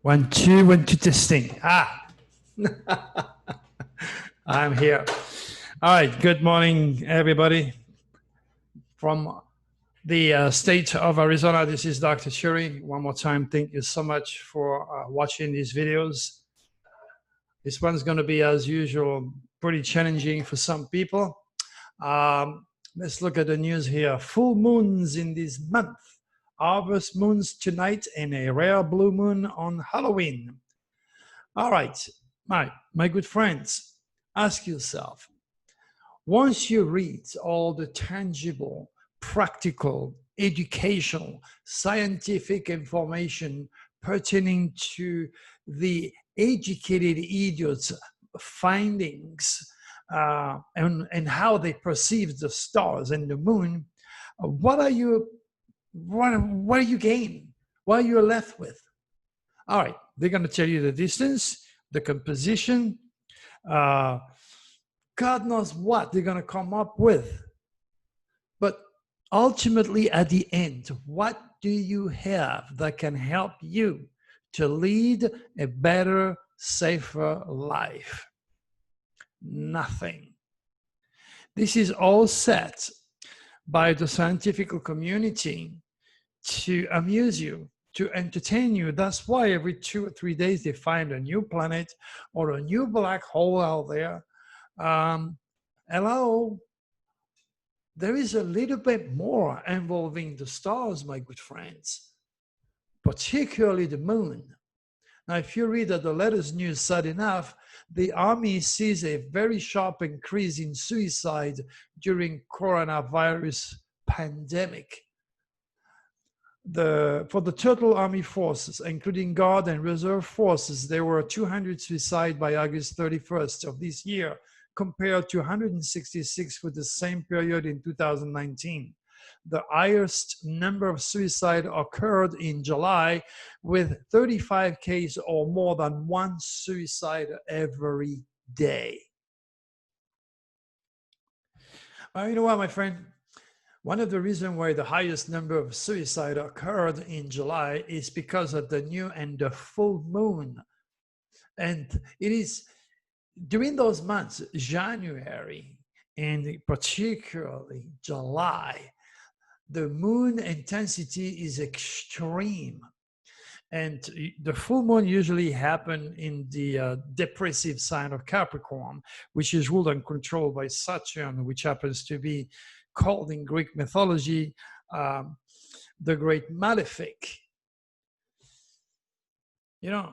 1 2 testing. I'm here. All right. Good morning, everybody. From the state of Arizona, this is Dr. Shuri. One more time, thank you so much for watching these videos. This one's going to be, as usual, pretty challenging for some people. Let's look at the news here. Full moons in this month. Harvest moons tonight and a rare blue moon on Halloween. All right, my good friends, ask yourself, once you read all the tangible, practical, educational, scientific information pertaining to the educated idiots' findings and how they perceive the stars and the moon, what do you gain? What are you left with? All right, they're going to tell you the distance, the composition, God knows what they're going to come up with. But ultimately, at the end, what do you have that can help you to lead a better, safer life? Nothing. This is all set by the scientific community to amuse you, to entertain you. That's why every 2 or 3 days they find a new planet or a new black hole out there. Hello, there is a little bit more involving the stars, my good friends, particularly the moon. Now, if you read the latest news, sad enough, the Army sees a very sharp increase in suicide during coronavirus pandemic. For the total Army forces, including Guard and Reserve forces, there were 200 suicides by August 31st of this year, compared to 166 for the same period in 2019. The highest number of suicides occurred in July, with 35 cases or more than one suicide every day. Well, you know what, my friend? One of the reasons why the highest number of suicides occurred in July is because of the new and the full moon. And it is during those months, January and particularly July, the moon intensity is extreme. And the full moon usually happens in the depressive sign of Capricorn, which is ruled and controlled by Saturn, which happens to be called in Greek mythology the Great Malefic. You know,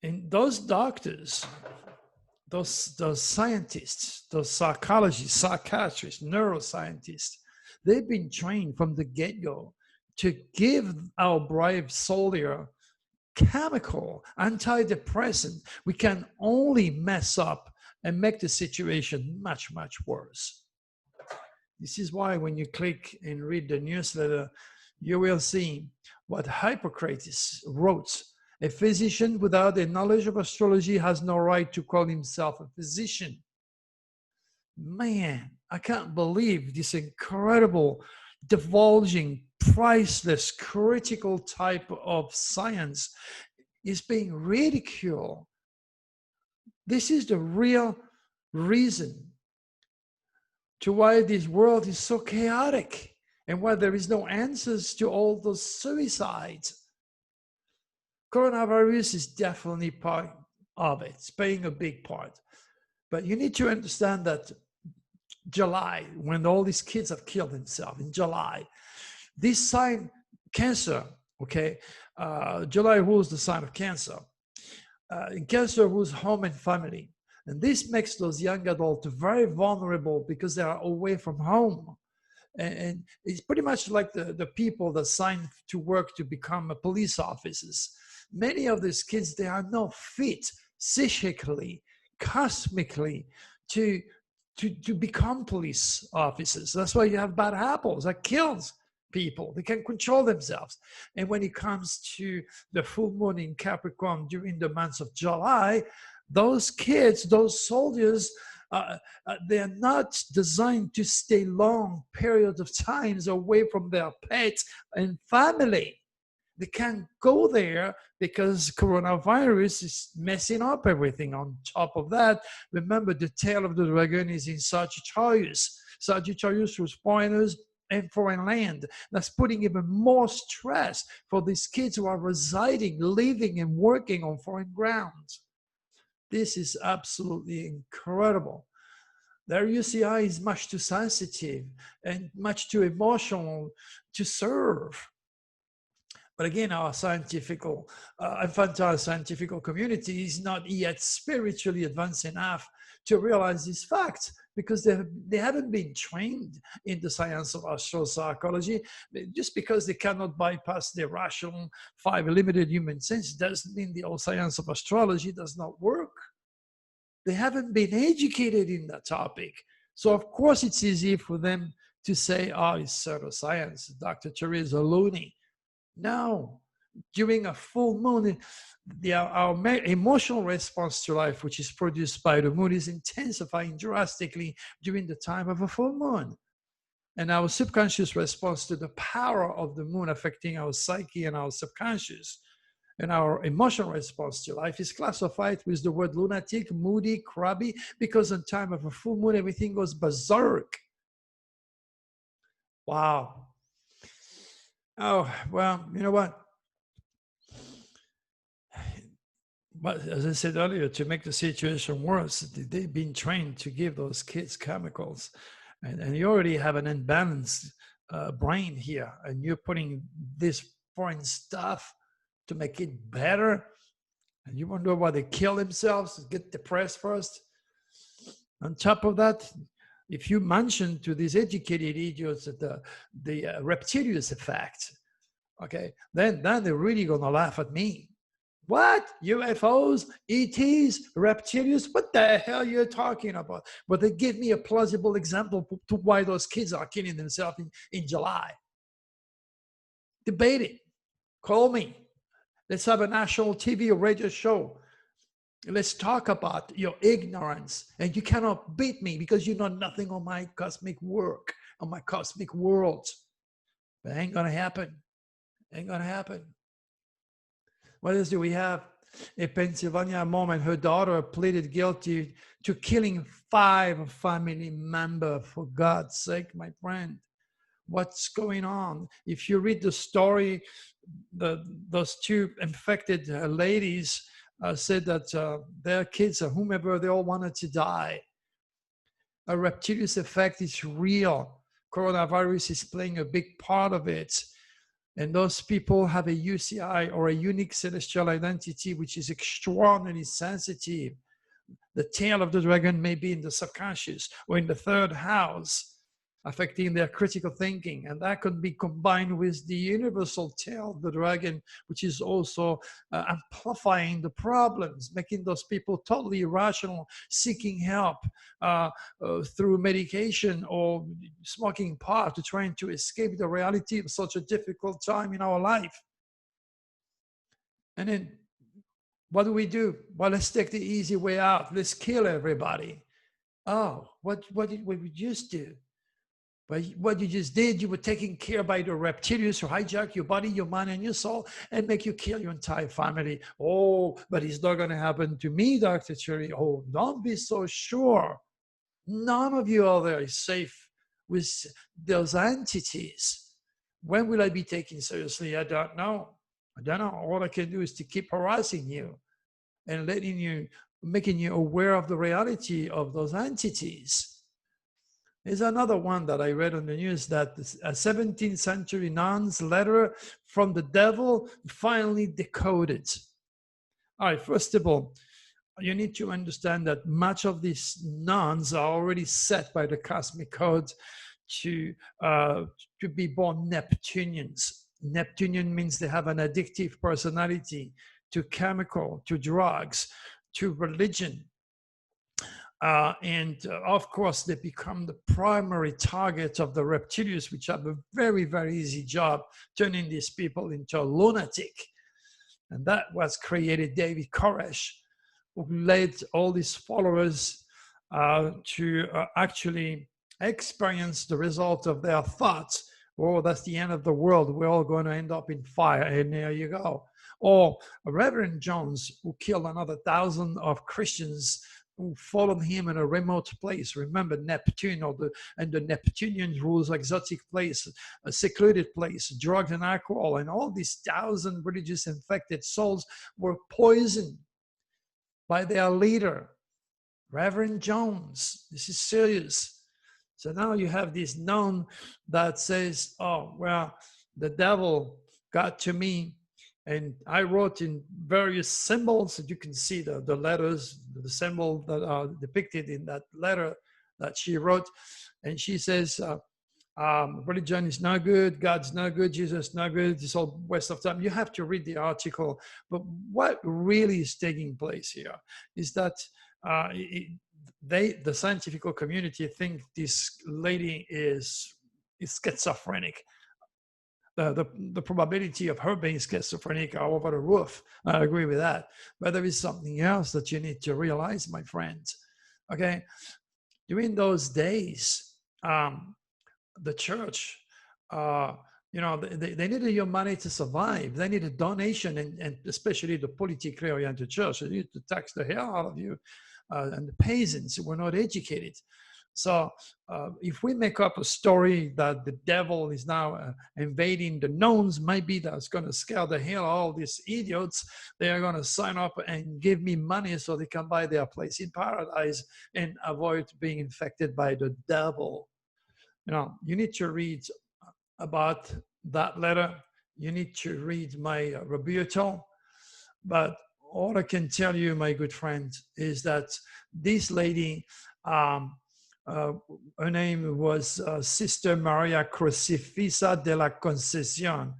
and those doctors, those scientists, those psychologists, psychiatrists, neuroscientists, they've been trained from the get-go to give our brave soldier chemical antidepressant. We can only mess up and make the situation much, much worse. This is why when you click and read the newsletter, you will see what Hippocrates wrote. A physician without a knowledge of astrology has no right to call himself a physician. Man, I can't believe this incredible, divulging, priceless, critical type of science is being ridiculed. This is the real reason to why this world is so chaotic and why there is no answers to all those suicides. Coronavirus is definitely part of it. It's playing a big part. But you need to understand that July, when all these kids have killed themselves, in July, this sign, Cancer, okay? July rules the sign of Cancer. In Cancer rules home and family. And this makes those young adults very vulnerable because they are away from home. And it's pretty much like the people that sign to work to become police officers. Many of these kids, they are not fit psychically, cosmically to become police officers. That's why you have bad apples that kills people. They can control themselves. And when it comes to the full moon in Capricorn during the months of July, those kids, those soldiers, they're not designed to stay long periods of times away from their pets and family. They can't go there because coronavirus is messing up everything. On top of that, remember the tail of the dragon is in Sagittarius. Sagittarius was foreigners and foreign land. That's putting even more stress for these kids who are residing, living, and working on foreign grounds. This is absolutely incredible. Their UCI is much too sensitive and much too emotional to serve. But again, our infantile scientific community is not yet spiritually advanced enough to realize these facts, because they haven't been trained in the science of astropsychology. Just because they cannot bypass the rational 5 limited human sense doesn't mean the whole science of astrology does not work. They haven't been educated in that topic. So of course it's easy for them to say, oh, it's pseudoscience, Dr. Cherry is a loony. No, during a full moon, our emotional response to life, which is produced by the moon, is intensifying drastically during the time of a full moon. And our subconscious response to the power of the moon affecting our psyche and our subconscious and our emotional response to life is classified with the word lunatic, moody, crabby, because in time of a full moon, everything goes berserk. Wow. Oh, well, you know what? But as I said earlier, to make the situation worse, they've been trained to give those kids chemicals. And you already have an unbalanced brain here, and you're putting this foreign stuff to make it better. And you wonder why they kill themselves, get depressed first. On top of that, if you mention to these educated idiots that the Reptilius effect, okay, then they're really gonna laugh at me. What? UFOs, ETs, Reptilius? What the hell are you talking about? But they give me a plausible example to why those kids are killing themselves in July. Debate it. Call me. Let's have a national TV or radio show. Let's talk about your ignorance. And you cannot beat me because you know nothing on my cosmic work, on my cosmic world. But it ain't gonna happen. Ain't gonna happen. What else do we have? In Pennsylvania, a mom and her daughter pleaded guilty to killing 5 family members. For God's sake, my friend, what's going on? If you read the story, those 2 infected ladies said that their kids or whomever, they all wanted to die. A Reptilius effect is real. Coronavirus is playing a big part of it. And those people have a UCI, or a unique celestial identity, which is extraordinarily sensitive. The tail of the dragon may be in the subconscious or in the 3rd house, affecting their critical thinking. And that could be combined with the universal tail of the dragon, which is also amplifying the problems, making those people totally irrational, seeking help through medication or smoking pot to trying to escape the reality of such a difficult time in our life. And then what do? Well, let's take the easy way out. Let's kill everybody. Oh, what did we just do? But what you just did, you were taken care by the Reptilius who hijack your body, your mind, and your soul and make you kill your entire family. Oh, but it's not going to happen to me, Dr. Cherry. Oh, don't be so sure. None of you out there is safe with those entities. When will I be taken seriously? I don't know. I don't know. All I can do is to keep harassing you and making you aware of the reality of those entities. There's another one that I read on the news, that a 17th century nun's letter from the devil finally decoded. All right, first of all, you need to understand that much of these nuns are already set by the cosmic code to be born Neptunians. Neptunian means they have an addictive personality to chemical, to drugs, to religion. And of course, they become the primary target of the Reptilius, which have a very, very easy job turning these people into a lunatic. And that was created David Koresh, who led all these followers to actually experience the result of their thoughts Oh, that's the end of the world. We're all going to end up in fire. And there you go. Or Reverend Jones, who killed another 1,000 of Christians who followed him in a remote place. Remember Neptune, and the Neptunian rules, exotic place, a secluded place, drugs and alcohol, and all these 1,000 religious infected souls were poisoned by their leader, Reverend Jones. This is serious. So now you have this nun that says, oh, well, the devil got to me. And I wrote in various symbols that you can see the letters, the symbol that are depicted in that letter that she wrote. And she says, religion is not good, God's not good, Jesus is not good, it's all waste of time. You have to read the article. But what really is taking place here is that the scientific community think this lady is schizophrenic. The probability of her being schizophrenic are over the roof. I agree with that. But there is something else that you need to realize, my friends. Okay, during those days, the church, they needed your money to survive. They needed donation, and especially the politically oriented church. They needed to tax the hell out of you, and the peasants who were not educated. So if we make up a story that the devil is now invading the knowns, maybe that's going to scare the hell out of all these idiots. They are going to sign up and give me money so they can buy their place in paradise and avoid being infected by the devil. You need to read about that letter. You need to read my rebuttal. But all I can tell you, my good friend, is that this lady, her name was Sister Maria Crucifissa de la Concesión,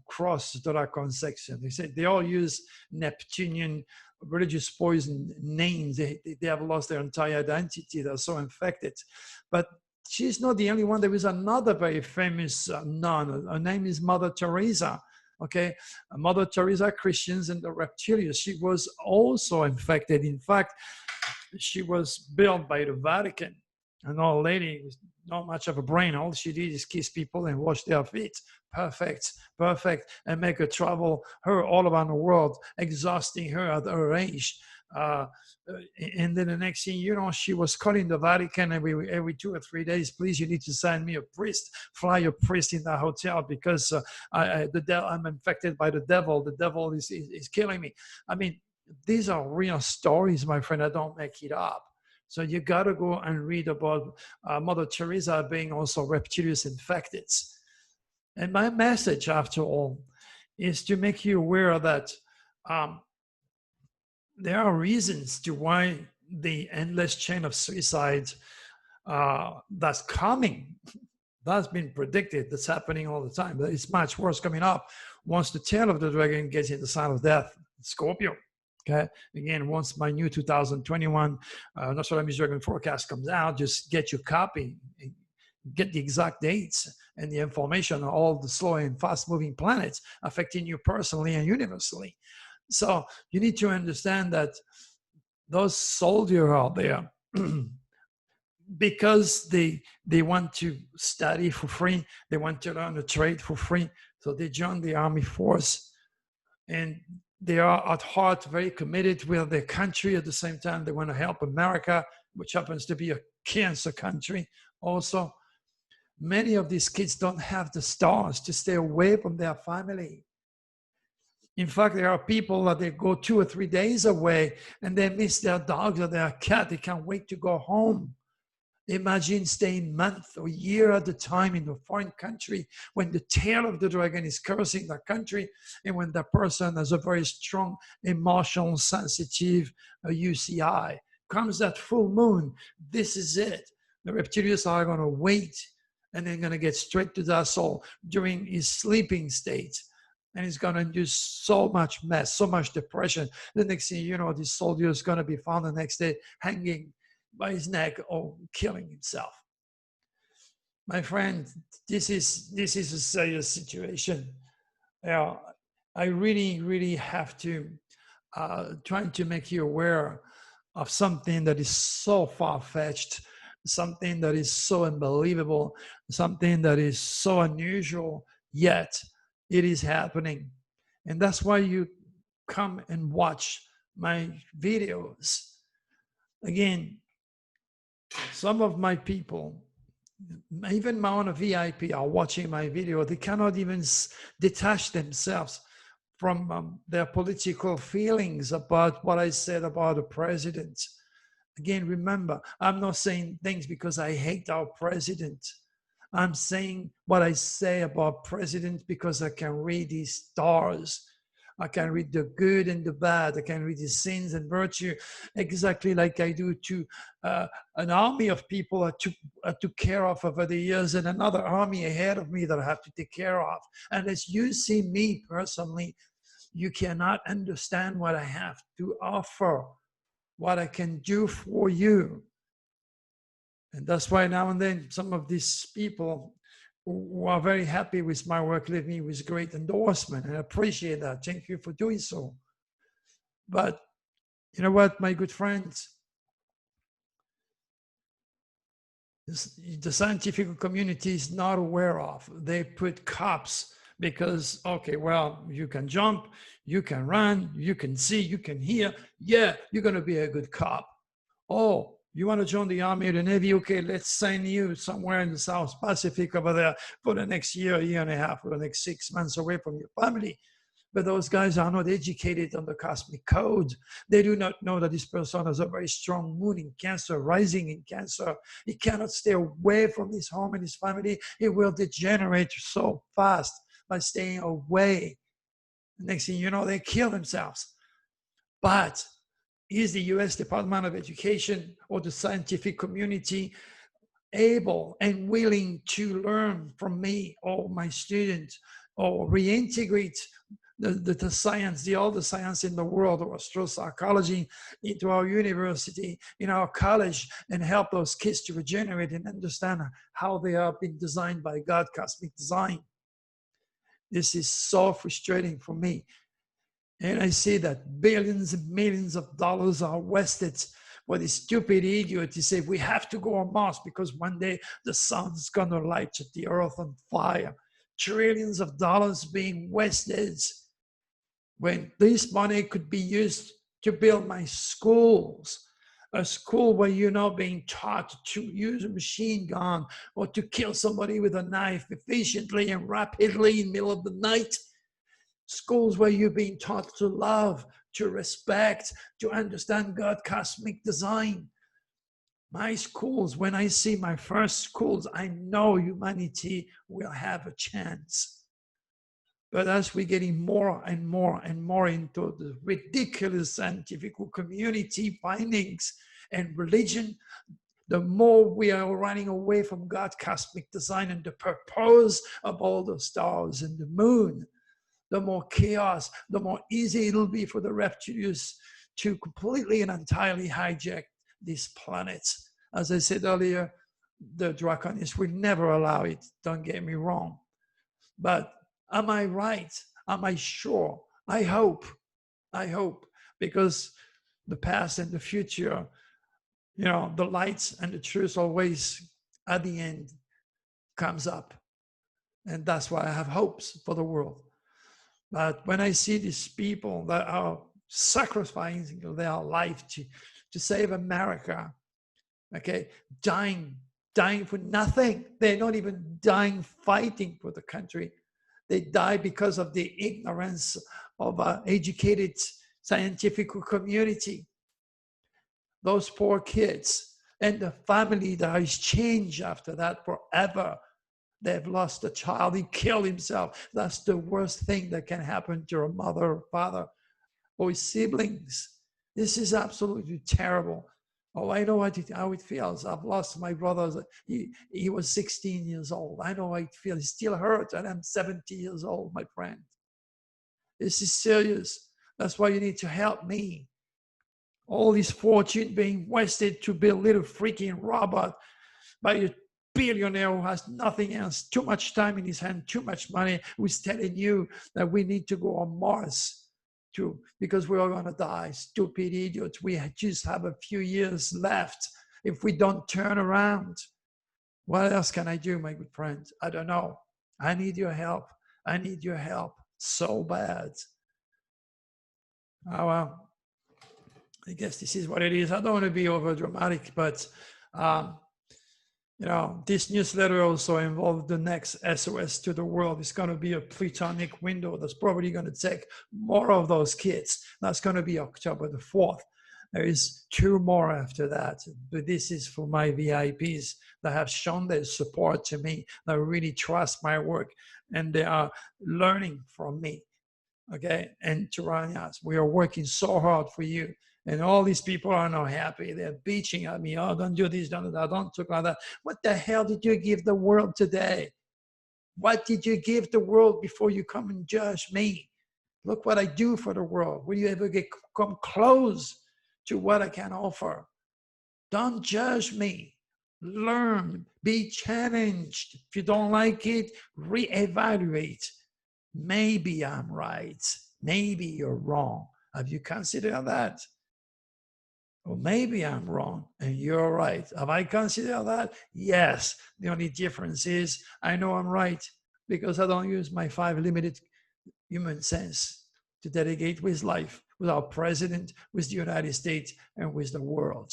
Cross de la Concepción. They said they all use Neptunian religious poison names. They have lost their entire identity. They're so infected. But she's not the only one. There is another very famous nun. Her name is Mother Teresa. Okay, Mother Teresa, Christians and the reptilians. She was also infected. In fact, she was built by the Vatican. An old lady with not much of a brain. All she did is kiss people and wash their feet. Perfect, and make her travel her all around the world, exhausting her at her age. And then the next thing you know, she was calling the Vatican every 2 or 3 days. Please, you need to send me a priest. Fly a priest in the hotel because I'm infected by the devil. The devil is killing me. I mean, these are real stories, my friend. I don't make it up. So you got to go and read about Mother Teresa being also reptilious infected. And my message, after all, is to make you aware that there are reasons to why the endless chain of suicide that's coming, that's been predicted, that's happening all the time, but it's much worse coming up once the tail of the dragon gets in the sign of death, Scorpio. Okay, again, once my new 2021 Nostradamus Dragon forecast comes out, just get your copy, get the exact dates and the information on all the slow and fast moving planets affecting you personally and universally. So you need to understand that those soldiers out there, because they want to study for free, they want to learn a trade for free, so they join the army force, and they are at heart very committed with their country. At the same time, they want to help America, which happens to be a cancer country also. Many of these kids don't have the stars to stay away from their family. In fact, there are people that they go 2 or 3 days away and they miss their dogs or their cat. They can't wait to go home. Imagine staying months or year at a time in a foreign country when the tail of the dragon is cursing that country, and when the person has a very strong emotional, sensitive UCI. Comes that full moon, this is it. The reptilians are going to wait, and they're going to get straight to their soul during his sleeping state. And he's going to induce so much mess, so much depression. The next thing you know, this soldier is going to be found the next day hanging by his neck or killing himself. My friend, this is a serious situation. I really have to trying to make you aware of something that is so far-fetched something that is so unbelievable, something that is so unusual, yet it is happening. And that's why you come and watch my videos. Again, some of my people, even my own VIP, are watching my video. They cannot even detach themselves from their political feelings about what I said about the president. Again, remember, I'm not saying things because I hate our president. I'm saying what I say about president because I can read his stars. I can read the good and the bad. I can read his sins and virtue, exactly like I do to an army of people I took care of over the years, and another army ahead of me that I have to take care of. Unless you see me personally, you cannot understand what I have to offer, what I can do for you. And that's why now and then some of these people who are very happy with my work leave me with great endorsement, and I appreciate that. Thank you for doing so. But you know what, my good friends? The scientific community is not aware of. They put cops because, okay, well, you can jump, you can run, you can see, you can hear. Yeah, you're going to be a good cop. Oh, you want to join the Army or the Navy? Okay, let's send you somewhere in the South Pacific over there for the next year and a half, for the next 6 months away from your family. But those guys are not educated on the cosmic code. They do not know that this person has a very strong moon in Cancer, rising in Cancer. He cannot stay away from his home and his family. He will degenerate so fast by staying away. The next thing you know, they kill themselves. But is the US Department of Education or the scientific community able and willing to learn from me or my students, or reintegrate the science, the oldest science in the world, or astropsychology, into our university, in our college, and help those kids to regenerate and understand how they are being designed by God, cosmic design? This is so frustrating for me. And I see that billions and millions of dollars are wasted for this stupid idiot to say we have to go on Mars because one day the sun's gonna light the earth on fire. Trillions of dollars being wasted when this money could be used to build my schools. A school where you're not being taught to use a machine gun or to kill somebody with a knife efficiently and rapidly in the middle of the night. Schools where you're being taught to love, to respect, to understand God, cosmic design. My schools, when I see my first schools, I know humanity will have a chance. But as we're getting more and more and more into the ridiculous scientific community findings and religion, the more we are running away from God, cosmic design, and the purpose of all the stars and the moon. The more chaos, the more easy it'll be for the reptilians to completely and entirely hijack this planet. As I said earlier, the draconians will never allow it, don't get me wrong. But am I right? Am I sure? I hope, because the past and the future, you know, the lights and the truth always at the end comes up. And that's why I have hopes for the world. But when I see these people that are sacrificing their life to save America, okay, dying for nothing. They're not even dying fighting for the country. They die because of the ignorance of an educated scientific community. Those poor kids and the family that is changed after that forever. They've lost a child. He killed himself. That's the worst thing that can happen to a mother or father or his siblings. This is absolutely terrible. Oh, I know how it feels. I've lost my brother. He was 16 years old. I know how it feels. It still hurts, and I'm 70 years old, my friend. This is serious. That's why you need to help me. All this fortune being wasted to build little freaking robot by a billionaire who has nothing else, too much time in his hand, too much money, who's telling you that we need to go on Mars because we're all going to die. Stupid idiots. We just have a few years left. if we don't turn around. What else can I do, my good friend? I don't know. I need your help. I need your help so bad. Oh, well, I guess this is what it is. I don't want to be over dramatic, but um, you know, this newsletter also involved the next SOS to the world. It's going to be a Plutonic window that's probably going to take more of those kids. That's going to be October the 4th. There is 2 more after that, but this is for my VIPs that have shown their support to me, that really trust my work, and they are learning from me. Okay, and Tiranias, we are working so hard for you. And all these people are not happy. They're bitching at me. Oh, don't do this, don't do that, don't talk like that. What the hell did you give the world today? What did you give the world before you come and judge me? Look what I do for the world. Will you ever come close to what I can offer? Don't judge me. Learn, be challenged. If you don't like it, reevaluate. Maybe I'm right. Maybe you're wrong. Have you considered that? Or maybe I'm wrong and you're right. Have I considered that? Yes. The only difference is I know I'm right because I don't use my 5 limited human sense to delegate with life, with our president, with the United States, and with the world.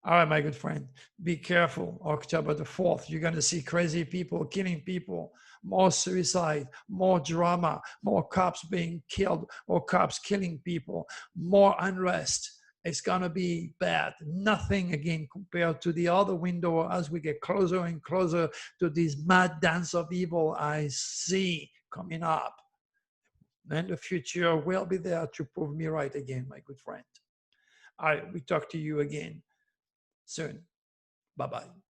All right, my good friend, be careful. October the 4th, you're going to see crazy people killing people, more suicide, more drama, more cops being killed or cops killing people, more unrest. It's going to be bad. Nothing again compared to the other window as we get closer and closer to this mad dance of evil I see coming up. And the future will be there to prove me right again, my good friend. All right, we talk to you again soon. Bye-bye.